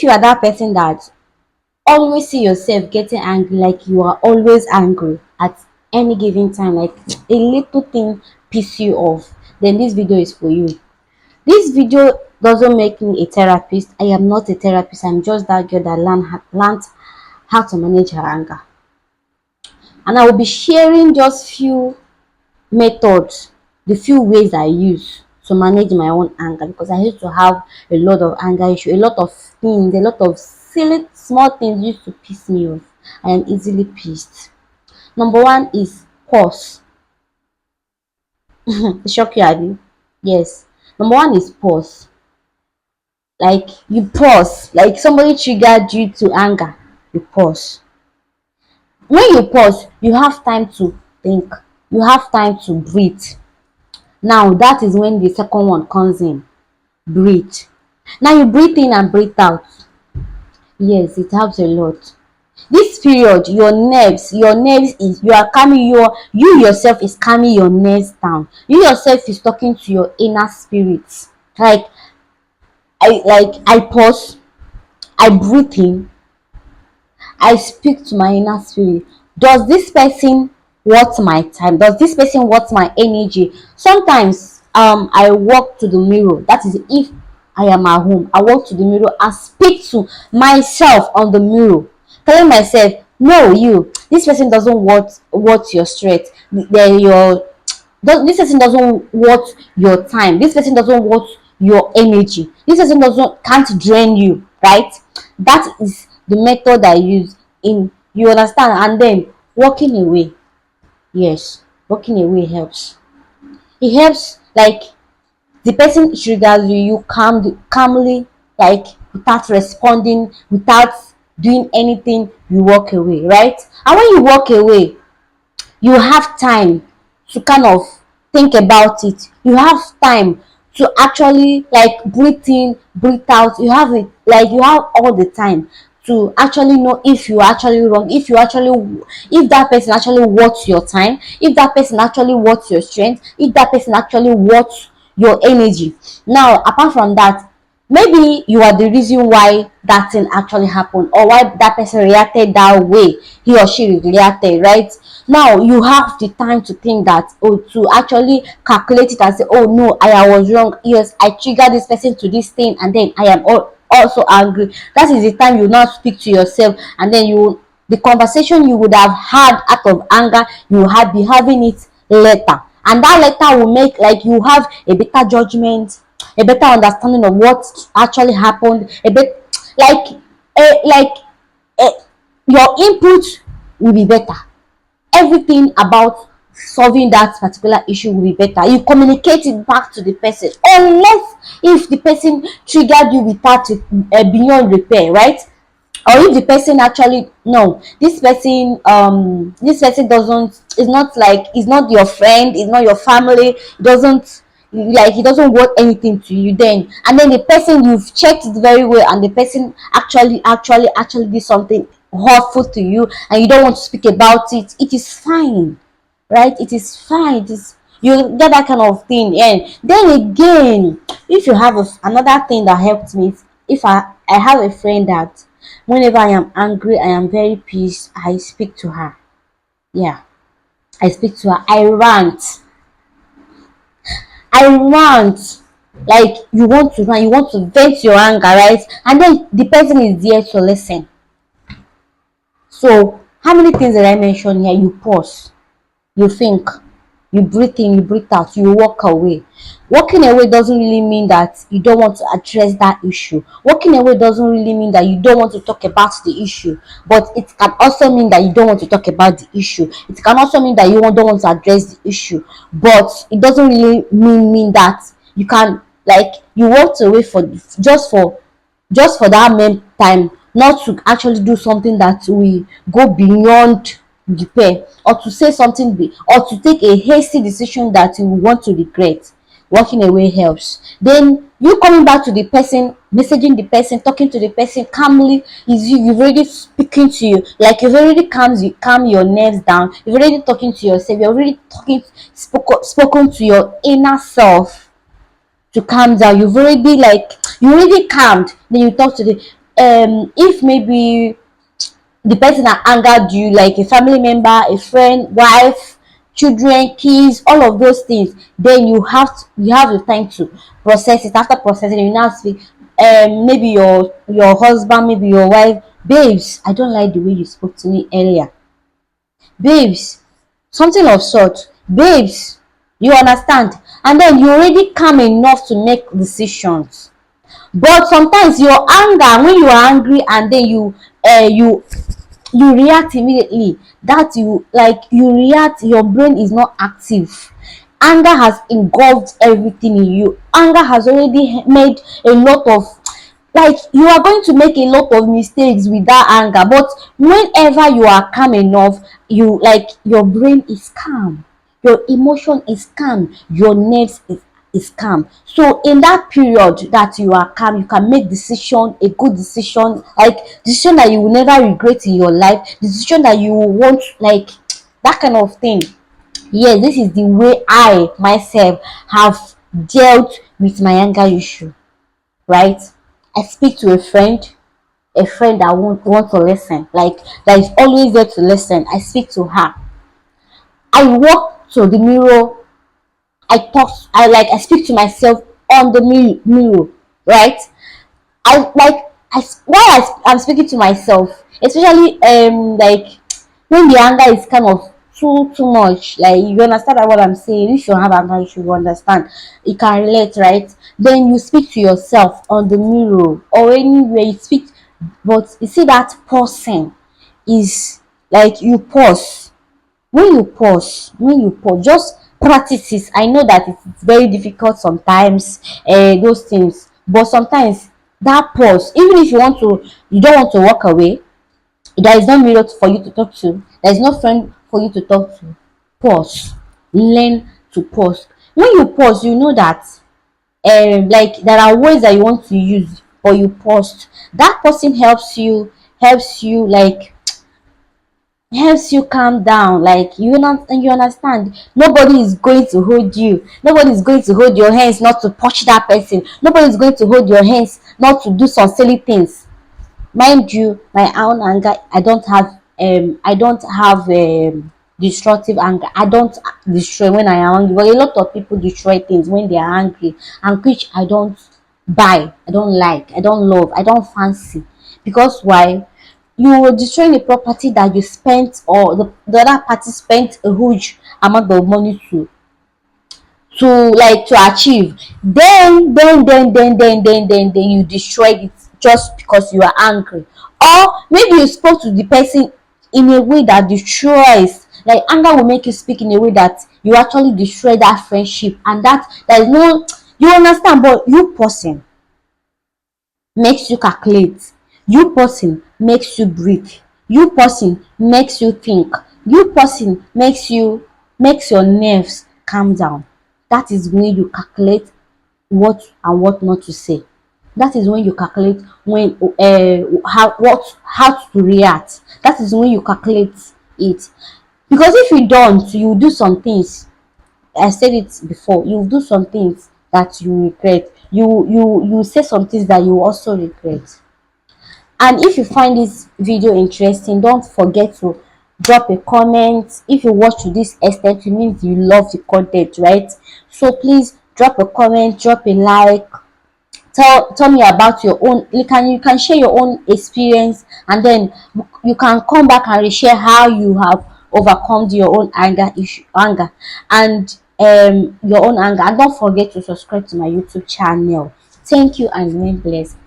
if you are that person that always see yourself getting angry, like you are always angry at any given time, like a little thing piss you off, then this video is for you. This video doesn't make me a therapist. I am not a therapist. I'm just that girl that learned how to manage her anger. And I will be sharing just few methods, the few ways I use to manage my own anger, because I used to have a lot of anger issue, a lot of things, a lot of silly small things used to piss me off. I am easily pissed. Number one is pause. Shock you, Abby? Yes. Number one is pause. Like you pause, like somebody triggered you to anger, you pause. When you pause, you have time to think, you have time to breathe. Now that is when the second one comes in. Breathe. Now you breathe in and breathe out. Yes, it helps a lot. This period, your nerves is, you are calming you yourself is calming your nerves down. You yourself is talking to your inner spirits. Like I pause, I breathe in, I speak to my inner spirit. Does this person worth my time? Does this person worth my energy? Sometimes I walk to the mirror. That is if I am at home. I walk to the mirror and speak to myself on the mirror, telling myself, no, you, this person doesn't worth your strength. This person doesn't worth your time. This person doesn't worth your energy. This person doesn't can't drain you, right? That is the method I use in, you understand. And then walking away. Yes, walking away helps. It helps, like the person triggers you, you calmly, like without responding, without doing anything, you walk away, right? And when you walk away, you have time to kind of think about it. You have time to actually like breathe in, breathe out. You have it, like you have all the time to actually know if you are actually wrong, if that person actually worth your time, if that person actually worth your strength, if that person actually worth your energy. Now apart from that, maybe you are the reason why that thing actually happened, or why that person reacted that way he or she reacted, right? Now you have the time to think that, oh, to actually calculate it and say, oh no, I was wrong. Yes, I triggered this person to this thing, and then I am also angry. That is the time you now speak to yourself, and then the conversation you would have had out of anger, you will be having it later, and that letter will make, like, you have a better judgment, a better understanding of what actually happened, a bit like like uh, your input will be better. Everything about solving that particular issue will be better. You communicate it back to the person, unless if the person triggered you without beyond repair, right? Or if the person actually, no, this person doesn't, is not, like, is not your friend, is not your family, doesn't, like, he doesn't want anything to you, then, and then the person, you've checked it very well, and the person actually did something hurtful to you, and you don't want to speak about it, it is fine, right? It is fine. It is, you get that kind of thing. And then again, if you have another thing that helped me, if I have a friend that whenever I am angry, I am very pissed, I speak to her. Yeah, I speak to her. I rant. Like, you want to rant, you want to vent your anger, right? And then the person is there to listen. So how many things did I mention here? You pause, you think, you breathe in, you breathe out, you walk away. Walking away doesn't really mean that you don't want to address that issue. Walking away doesn't really mean that you don't want to talk about the issue, but it can also mean that you don't want to talk about the issue. It can also mean that you don't want to address the issue, but it doesn't really mean that you can, like, you walked away for just for that main time, not to actually do something that will go beyond repair, or to say something or to take a hasty decision that you want to regret. Walking away helps. Then you coming back to the person, messaging the person, talking to the person calmly, is you've already speaking to you, like you've already calm your nerves down, you've already talking to yourself, you're already spoken to your inner self to calm down. You already calmed. Then you talk to the if maybe the person that angered you, like a family member, a friend, wife, children, kids, all of those things, then you have the time to process it. After processing, you now speak. Maybe your husband, maybe your wife, babes, I don't like the way you spoke to me earlier. Babes, something of sort. Babes, you understand? And then you already calm enough to make decisions. But sometimes your anger, when you are angry and then you react immediately, that you react, your brain is not active. Anger has engulfed everything in you. Anger has already made a lot of, like, you are going to make a lot of mistakes with that anger. But whenever you are calm enough, your brain is calm, your emotion is calm, your nerves is calm. So in that period that you are calm, you can make decision, a good decision, like decision that you will never regret in your life, decision that you will want, like that kind of thing. Yes, this is the way I myself have dealt with my anger issue, right? I speak to a friend that want to listen, like that is always there to listen. I speak to her. I walk to the mirror. I speak to myself on the mirror, right? While I'm speaking to myself, especially like when the anger is kind of too much, like you understand what I'm saying. If you have anger, you should understand. You can relate, right? Then you speak to yourself on the mirror or anywhere you speak, but you see that person is like you pause. When you pause, just practice it. I know that it's very difficult sometimes, those things, but sometimes that pause, even if you don't want to walk away, there is no mirror for you to talk to, there is no friend for you to talk to. Pause. Learn to pause. When you pause, you know that like there are words that you want to use, but you paused. That person helps you like helps you calm down. Like you understand, nobody is going to hold you, nobody is going to hold your hands not to touch that person, nobody is going to hold your hands not to do some silly things. Mind you, my own anger, I don't have destructive anger. I don't destroy when I am angry, but a lot of people destroy things when they are angry, and which I don't buy, I don't like, I don't love, I don't fancy. Because why? You were destroying a property that you spent, or the other party spent a huge amount of money to achieve. Then you destroyed it just because you are angry. Or maybe you spoke to the person in a way that destroys, like anger will make you speak in a way that you actually destroy that friendship, and that there is no, you understand. But you person makes you calculate, you person makes you breathe, you person makes you think, you person makes your nerves calm down. That is when you calculate what and what not to say. That is when you calculate when how to react. That is when you calculate it. Because if you don't, you do some things. I said it before, you do some things that you regret. You say some things that you also regret. And if you find this video interesting, don't forget to drop a comment. If you watch to this extent, it means you love the content, right? So please drop a comment, drop a like, tell me about your own. You can share your own experience, and then you can come back and share how you have overcome your own anger and your own anger. And don't forget to subscribe to my YouTube channel. Thank you and remain blessed.